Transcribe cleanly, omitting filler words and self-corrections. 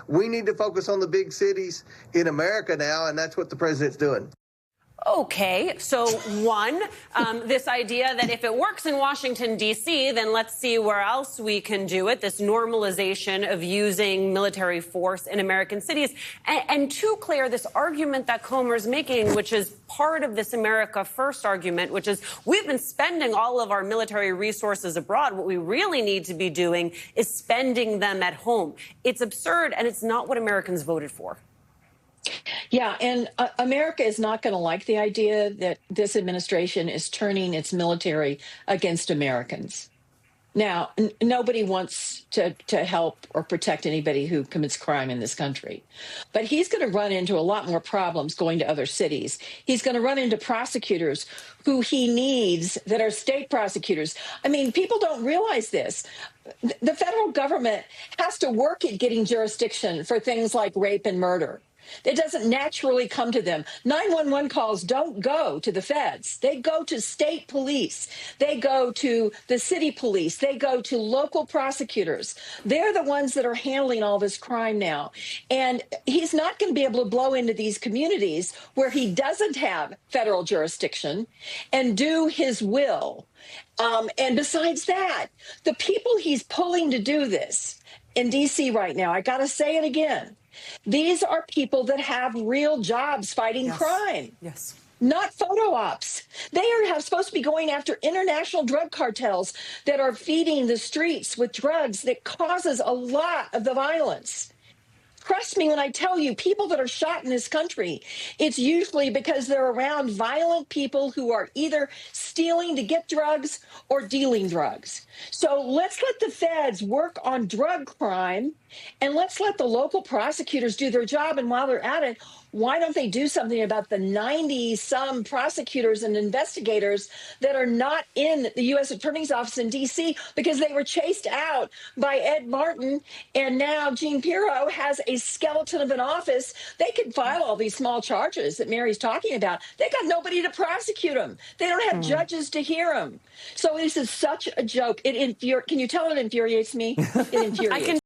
We need to focus on the big cities in America now, and that's what the president's doing. Okay, so one, this idea that if it works in Washington, D.C., then let's see where else we can do it, this normalization of using military force in American cities. And two, Claire, this argument that Comer's making, which is part of this America First argument, which is we've been spending all of our military resources abroad. What we really need to be doing is spending them at home. It's absurd, and it's not what Americans voted for. Yeah, and America is not going to like the idea that this administration is turning its military against Americans. Now, nobody wants to help or protect anybody who commits crime in this country. But he's going to run into a lot more problems going to other cities. He's going to run into prosecutors who he needs that are state prosecutors. I mean, people don't realize this. The federal government has to work at getting jurisdiction for things like rape and murder. It doesn't naturally come to them. 911 calls don't go to the feds. They go to state police. They go to the city police. They go to local prosecutors. They're the ones that are handling all this crime now. And he's not going to be able to blow into these communities where he doesn't have federal jurisdiction and do his will. And besides that, the people he's pulling to do this in D.C. right now, I got to say it again, these are people that have real jobs fighting crime. Yes. Not photo ops. They are supposed to be going after international drug cartels that are feeding the streets with drugs that causes a lot of the violence. Trust me when I tell you, people that are shot in this country, it's usually because they're around violent people who are either stealing to get drugs or dealing drugs. So let's let the feds work on drug crime, and let's let the local prosecutors do their job. And while they're at it, why don't they do something about the 90-some prosecutors and investigators that are not in the U.S. Attorney's Office in D.C. because they were chased out by Ed Martin, and now Jean Pirro has a skeleton of an office. They could file all these small charges that Mary's talking about. They got nobody to prosecute them. They don't have judges to hear them. So this is such a joke. Can you tell it infuriates me? It infuriates me.